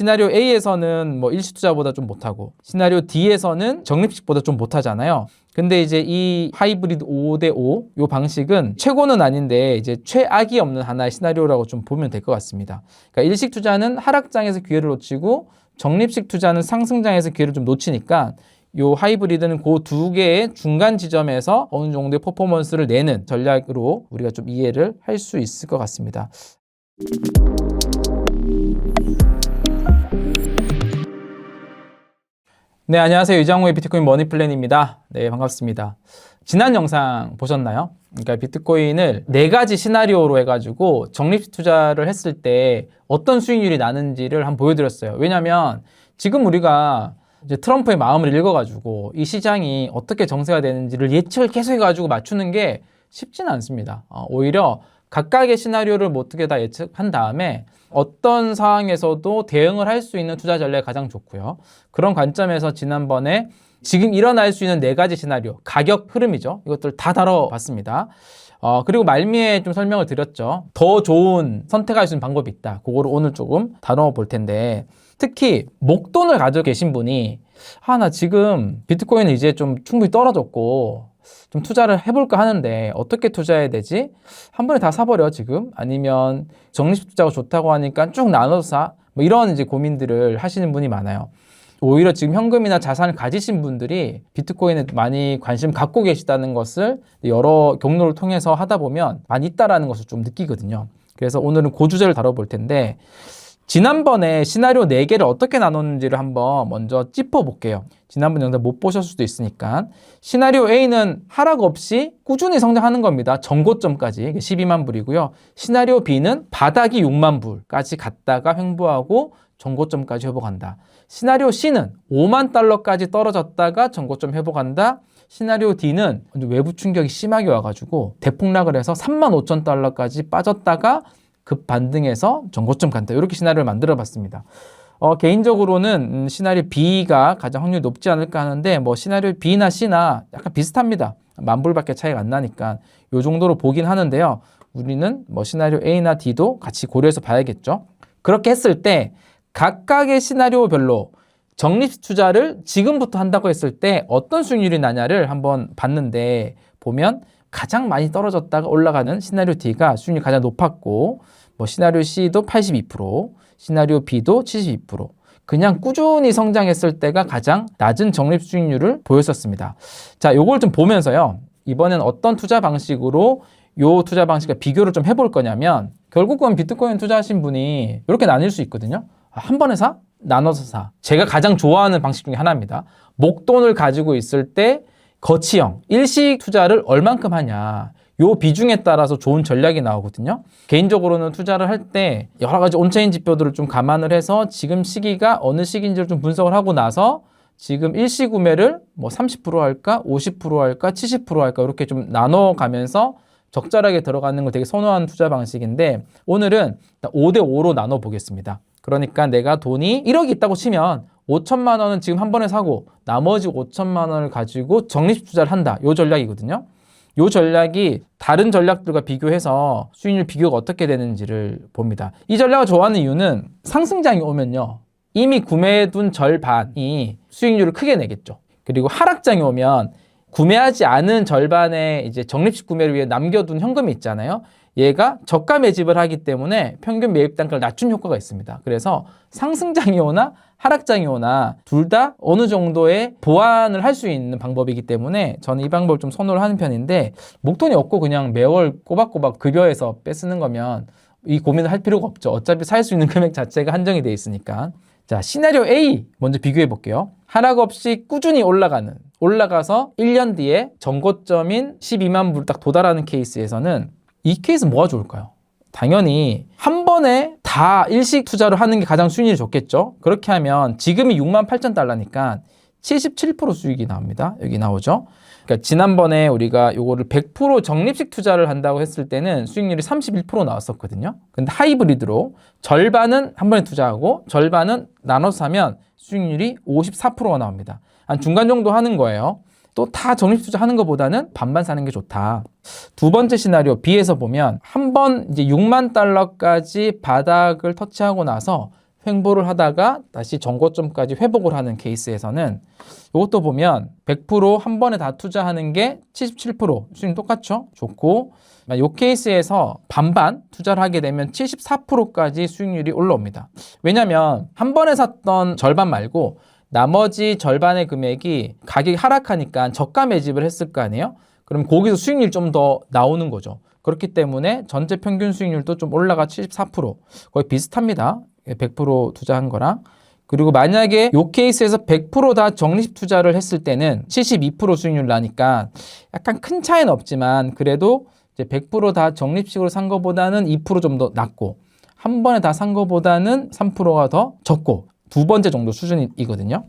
시나리오 A에서는 뭐 일시 투자보다 좀 못하고 시나리오 D에서는 적립식보다 좀 못하잖아요. 근데 이제 이 하이브리드 5대5 요 방식은 최고는 아닌데 이제 최악이 없는 하나의 시나리오라고 좀 보면 될 것 같습니다. 그러니까 일식 투자는 하락장에서 기회를 놓치고 적립식 투자는 상승장에서 기회를 좀 놓치니까 요 하이브리드는 그 두 개의 중간 지점에서 어느 정도의 퍼포먼스를 내는 전략으로 우리가 좀 이해를 할 수 있을 것 같습니다. 네, 안녕하세요. 이장호의 비트코인 머니플랜입니다. 네, 반갑습니다. 지난 영상 보셨나요? 그러니까 비트코인을 4가지 시나리오로 해가지고 적립식 투자를 했을 때 어떤 수익률이 나는지를 한번 보여드렸어요. 왜냐면 지금 우리가 이제 트럼프의 마음을 읽어가지고 이 시장이 어떻게 정세가 되는지를 예측을 계속 해가지고 맞추는 게 쉽지는 않습니다. 오히려 각각의 시나리오를 어떻게 다 예측한 다음에 어떤 상황에서도 대응을 할 수 있는 투자 전략이 가장 좋고요. 그런 관점에서 지난번에 지금 일어날 수 있는 4가지 시나리오, 가격 흐름이죠. 이것들 다 다뤄봤습니다. 그리고 말미에 좀 설명을 드렸죠. 더 좋은 선택할 수 있는 방법이 있다. 그거를 오늘 조금 다뤄볼 텐데 특히 목돈을 가지고 계신 분이 나 지금 비트코인은 이제 좀 충분히 떨어졌고 좀 투자를 해볼까 하는데 어떻게 투자해야 되지? 한 번에 다 사버려 지금? 아니면 적립식 투자가 좋다고 하니까 쭉 나눠서 사? 뭐 이런 이제 고민들을 하시는 분이 많아요. 오히려 지금 현금이나 자산을 가지신 분들이 비트코인에 많이 관심 갖고 계시다는 것을 여러 경로를 통해서 하다 보면 많이 있다라는 것을 좀 느끼거든요. 그래서 오늘은 그 주제를 다뤄볼 텐데 지난번에 시나리오 4개를 어떻게 나눴는지를 한번 먼저 짚어볼게요. 지난번 영상 못 보셨을 수도 있으니까. 시나리오 A는 하락 없이 꾸준히 성장하는 겁니다. 전고점까지 12만 불이고요. 시나리오 B는 바닥이 6만 불까지 갔다가 횡보하고 전고점까지 회복한다. 시나리오 C는 5만 달러까지 떨어졌다가 전고점 회복한다. 시나리오 D는 외부 충격이 심하게 와가지고 대폭락을 해서 3만 5천 달러까지 빠졌다가 급 반등해서 전고점 간다. 이렇게 시나리오를 만들어 봤습니다. 개인적으로는 시나리오 B가 가장 확률이 높지 않을까 하는데 뭐 시나리오 B나 C나 약간 비슷합니다. 10,000불밖에 차이가 안 나니까 이 정도로 보긴 하는데요. 우리는 뭐 시나리오 A나 D도 같이 고려해서 봐야겠죠. 그렇게 했을 때 각각의 시나리오별로 적립식 투자를 지금부터 한다고 했을 때 어떤 수익률이 나냐를 한번 봤는데 보면 가장 많이 떨어졌다가 올라가는 시나리오 D가 수익률이 가장 높았고 뭐 시나리오 C도 82%, 시나리오 B도 72%. 그냥 꾸준히 성장했을 때가 가장 낮은 적립 수익률을 보였었습니다. 자, 요걸 좀 보면서요. 이번엔 어떤 투자 방식으로 요 투자 방식과 비교를 좀 해볼 거냐면 결국은 비트코인 투자하신 분이 이렇게 나뉠 수 있거든요. 한 번에 사? 나눠서 사. 제가 가장 좋아하는 방식 중에 하나입니다. 목돈을 가지고 있을 때 거치형, 일식 투자를 얼만큼 하냐. 요 비중에 따라서 좋은 전략이 나오거든요. 개인적으로는 투자를 할 때 여러 가지 온체인 지표들을 좀 감안을 해서 지금 시기가 어느 시기인지를 좀 분석을 하고 나서 지금 일시 구매를 뭐 30% 할까, 50% 할까, 70% 할까 이렇게 좀 나눠가면서 적절하게 들어가는 걸 되게 선호하는 투자 방식인데 오늘은 5대5로 나눠 보겠습니다. 그러니까 내가 돈이 1억이 있다고 치면 5천만 원은 지금 한 번에 사고 나머지 5천만 원을 가지고 적립식 투자를 한다. 요 전략이거든요. 요 전략이 다른 전략들과 비교해서 수익률 비교가 어떻게 되는지를 봅니다. 이 전략을 좋아하는 이유는 상승장이 오면요. 이미 구매해둔 절반이 수익률을 크게 내겠죠. 그리고 하락장이 오면 구매하지 않은 절반의 이제 적립식 구매를 위해 남겨둔 현금이 있잖아요. 얘가 저가 매집을 하기 때문에 평균 매입 단가를 낮춘 효과가 있습니다. 그래서 상승장이 오나 하락장이 오나 둘 다 어느 정도의 보완을 할 수 있는 방법이기 때문에 저는 이 방법을 좀 선호를 하는 편인데 목돈이 없고 그냥 매월 꼬박꼬박 급여해서 빼쓰는 거면 이 고민을 할 필요가 없죠. 어차피 살 수 있는 금액 자체가 한정이 돼 있으니까. 자, 시나리오 A 먼저 비교해 볼게요. 하락 없이 꾸준히 올라가서 1년 뒤에 전고점인 12만 불 딱 도달하는 케이스에서는 이 케이스는 뭐가 좋을까요? 당연히 한 번에 다 일식 투자를 하는 게 가장 수익률이 좋겠죠. 그렇게 하면 지금이 6만 8천 달러니까 77% 수익이 나옵니다. 여기 나오죠. 그러니까 지난번에 우리가 요거를 100% 적립식 투자를 한다고 했을 때는 수익률이 31% 나왔었거든요. 근데 하이브리드로 절반은 한 번에 투자하고 절반은 나눠서 사면 수익률이 54%가 나옵니다. 한 중간 정도 하는 거예요. 또 다 적립식 투자 하는 것보다는 반반 사는 게 좋다. 두 번째 시나리오 B에서 보면 한 번 이제 6만 달러까지 바닥을 터치하고 나서 횡보를 하다가 다시 전고점까지 회복을 하는 케이스에서는 이것도 보면 100% 한 번에 다 투자하는 게 77% 수익 똑같죠? 좋고 이 케이스에서 반반 투자를 하게 되면 74%까지 수익률이 올라옵니다. 왜냐하면 한 번에 샀던 절반 말고 나머지 절반의 금액이 가격이 하락하니까 저가 매집을 했을 거 아니에요? 그럼 거기서 수익률이 좀 더 나오는 거죠. 그렇기 때문에 전체 평균 수익률도 좀 올라가 74% 거의 비슷합니다. 100% 투자한 거랑. 그리고 만약에 이 케이스에서 100% 다 적립식 투자를 했을 때는 72% 수익률 나니까 약간 큰 차이는 없지만 그래도 이제 100%다 적립식으로 산 거보다는 2% 좀 더 낮고 한 번에 다 산 거보다는 3%가 더 적고 두 번째 정도 수준이거든요.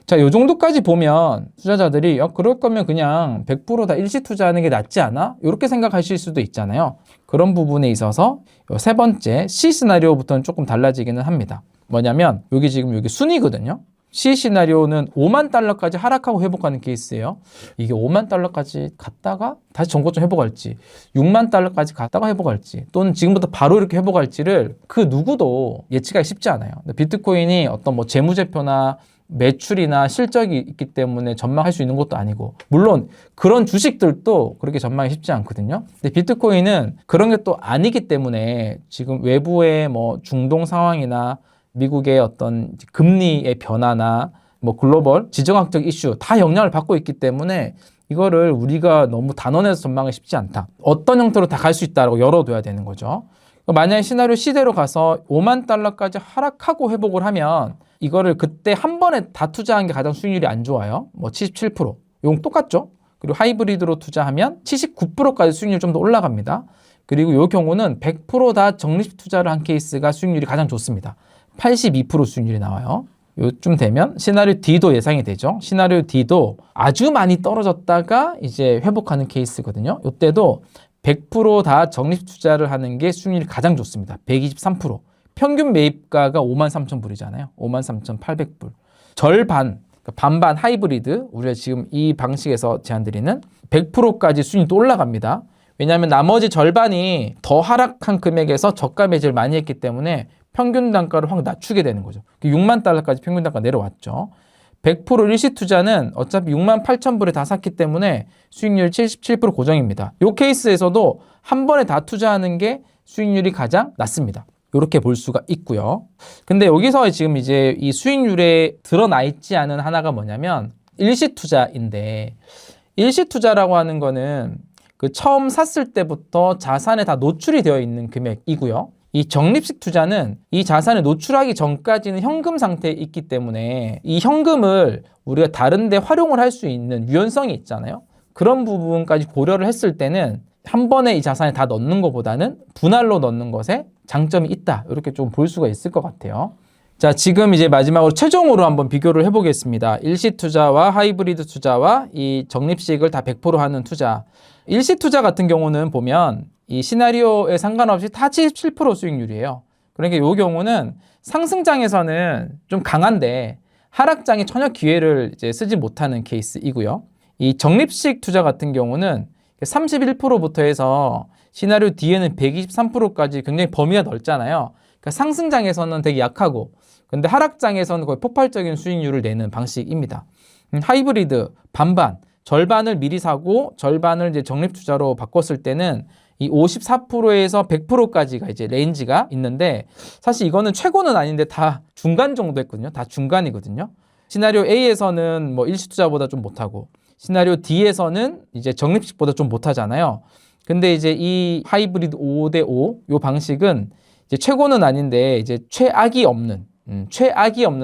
자, 요 정도까지 보면 투자자들이 그럴 거면 그냥 100%다 일시 투자하는 게 낫지 않아? 이렇게 생각하실 수도 있잖아요. 그런 부분에 있어서 세 번째 C 시나리오부터는 조금 달라지기는 합니다. 뭐냐면 여기 지금 여기 순이거든요. C 시나리오는 5만 달러까지 하락하고 회복하는 케이스예요. 이게 5만 달러까지 갔다가 다시 전고점 회복할지 6만 달러까지 갔다가 회복할지 또는 지금부터 바로 이렇게 회복할지를 그 누구도 예측하기 쉽지 않아요. 비트코인이 어떤 뭐 재무제표나 매출이나 실적이 있기 때문에 전망할 수 있는 것도 아니고 물론 그런 주식들도 그렇게 전망이 쉽지 않거든요. 근데 비트코인은 그런 게 또 아니기 때문에 지금 외부의 뭐 중동 상황이나 미국의 어떤 금리의 변화나 뭐 글로벌 지정학적 이슈 다 영향을 받고 있기 때문에 이거를 우리가 너무 단언해서 전망하기 쉽지 않다. 어떤 형태로 다 갈 수 있다라고 열어둬야 되는 거죠. 만약에 시나리오 C대로 가서 5만 달러까지 하락하고 회복을 하면 이거를 그때 한 번에 다 투자한 게 가장 수익률이 안 좋아요. 뭐 77%. 이건 똑같죠. 그리고 하이브리드로 투자하면 79%까지 수익률이 좀 더 올라갑니다. 그리고 이 경우는 100%다 적립식 투자를 한 케이스가 수익률이 가장 좋습니다. 82% 수익률이 나와요. 요쯤 되면 시나리오 D도 예상이 되죠. 시나리오 D도 아주 많이 떨어졌다가 이제 회복하는 케이스거든요. 이때도 100%다 적립식 투자를 하는 게 수익률이 가장 좋습니다. 123%. 평균 매입가가 53,000불이잖아요. 53,800불. 절반, 그러니까 반반 하이브리드, 우리가 지금 이 방식에서 제안드리는 100%까지 수익이 또 올라갑니다. 왜냐하면 나머지 절반이 더 하락한 금액에서 저가 매집을 많이 했기 때문에 평균 단가를 확 낮추게 되는 거죠. 6만 달러까지 평균 단가 내려왔죠. 100% 일시 투자는 어차피 6만 8천 불에 다 샀기 때문에 수익률 77% 고정입니다. 이 케이스에서도 한 번에 다 투자하는 게 수익률이 가장 낮습니다. 이렇게 볼 수가 있고요. 근데 여기서 지금 이제 이 수익률에 드러나 있지 않은 하나가 뭐냐면 일시 투자인데 일시 투자라고 하는 거는 그 처음 샀을 때부터 자산에 다 노출이 되어 있는 금액이고요. 이 적립식 투자는 이 자산을 노출하기 전까지는 현금 상태에 있기 때문에 이 현금을 우리가 다른 데 활용을 할 수 있는 유연성이 있잖아요. 그런 부분까지 고려를 했을 때는 한 번에 이 자산에 다 넣는 것보다는 분할로 넣는 것에 장점이 있다. 이렇게 좀 볼 수가 있을 것 같아요. 자, 지금 이제 마지막으로 최종으로 한번 비교를 해보겠습니다. 일시 투자와 하이브리드 투자와 이 적립식을 다 100% 하는 투자. 일시 투자 같은 경우는 보면 이 시나리오에 상관없이 다 77% 수익률이에요. 그러니까 이 경우는 상승장에서는 좀 강한데 하락장에 전혀 기회를 이제 쓰지 못하는 케이스이고요. 이 적립식 투자 같은 경우는 31%부터 해서 시나리오 D에는 123%까지 굉장히 범위가 넓잖아요. 그러니까 상승장에서는 되게 약하고 근데 하락장에서는 거의 폭발적인 수익률을 내는 방식입니다. 하이브리드 반반, 절반을 미리 사고 절반을 이제 적립 투자로 바꿨을 때는 이 54%에서 100%까지가 이제 레인지가 있는데 사실 이거는 최고는 아닌데 다 중간 정도 했거든요. 다 중간이거든요. 시나리오 A에서는 뭐 일시 투자보다 좀 못하고 시나리오 D에서는 이제 적립식보다 좀 못하잖아요. 근데 이제 이 하이브리드 5대5 요 방식은 이제 최고는 아닌데 이제 최악이 없는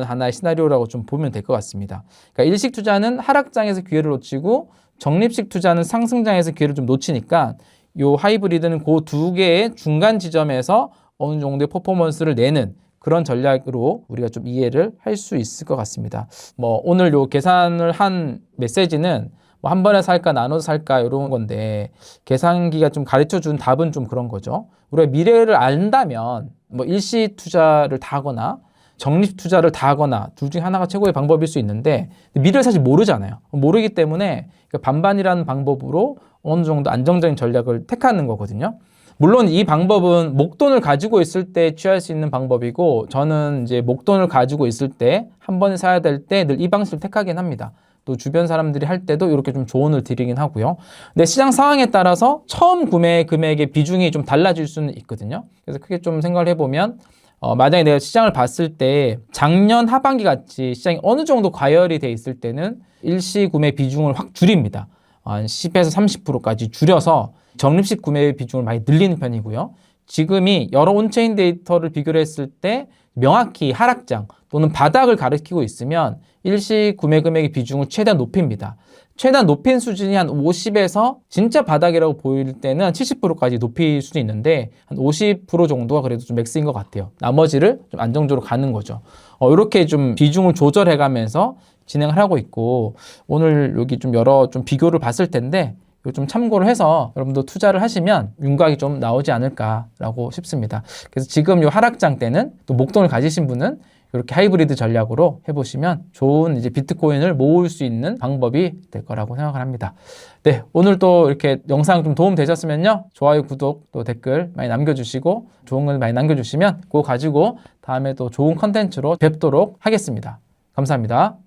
하나의 시나리오라고 좀 보면 될 것 같습니다. 그러니까 일식 투자는 하락장에서 기회를 놓치고 적립식 투자는 상승장에서 기회를 좀 놓치니까 요 하이브리드는 그 두 개의 중간 지점에서 어느 정도의 퍼포먼스를 내는 그런 전략으로 우리가 좀 이해를 할 수 있을 것 같습니다. 뭐 오늘 요 계산을 한 메시지는 뭐 한 번에 살까 나눠서 살까 이런 건데 계산기가 좀 가르쳐 준 답은 좀 그런 거죠. 우리가 미래를 안다면 뭐 일시 투자를 다 하거나 적립 투자를 다 하거나 둘 중에 하나가 최고의 방법일 수 있는데 미래를 사실 모르잖아요. 모르기 때문에 반반이라는 방법으로 어느 정도 안정적인 전략을 택하는 거거든요. 물론 이 방법은 목돈을 가지고 있을 때 취할 수 있는 방법이고, 저는 이제 목돈을 가지고 있을 때 한 번에 사야 될 때 늘 이 방식을 택하긴 합니다. 또 주변 사람들이 할 때도 이렇게 좀 조언을 드리긴 하고요. 근데 시장 상황에 따라서 처음 구매 금액의 비중이 좀 달라질 수는 있거든요. 그래서 크게 좀 생각을 해보면 만약에 내가 시장을 봤을 때 작년 하반기 같이 시장이 어느 정도 과열이 돼 있을 때는 일시 구매 비중을 확 줄입니다. 한 10에서 30%까지 줄여서 적립식 구매 비중을 많이 늘리는 편이고요. 지금이 여러 온체인 데이터를 비교를 했을 때 명확히 하락장 또는 바닥을 가리키고 있으면 일시 구매 금액의 비중을 최대한 높입니다. 최대한 높인 수준이 한 50에서 진짜 바닥이라고 보일 때는 한 70%까지 높일 수도 있는데 한 50% 정도가 그래도 좀 맥스인 것 같아요. 나머지를 좀 안정적으로 가는 거죠. 이렇게 좀 비중을 조절해 가면서 진행을 하고 있고, 오늘 여기 좀 여러 좀 비교를 봤을 텐데 이거 좀 참고를 해서 여러분도 투자를 하시면 윤곽이 좀 나오지 않을까라고 싶습니다. 그래서 지금 이 하락장 때는 또 목돈을 가지신 분은 이렇게 하이브리드 전략으로 해보시면 좋은 이제 비트코인을 모을 수 있는 방법이 될 거라고 생각을 합니다. 네, 오늘 또 이렇게 영상 좀 도움 되셨으면요, 좋아요, 구독, 또 댓글 많이 남겨주시고 좋은 글 많이 남겨주시면 그거 가지고 다음에 또 좋은 컨텐츠로 뵙도록 하겠습니다. 감사합니다.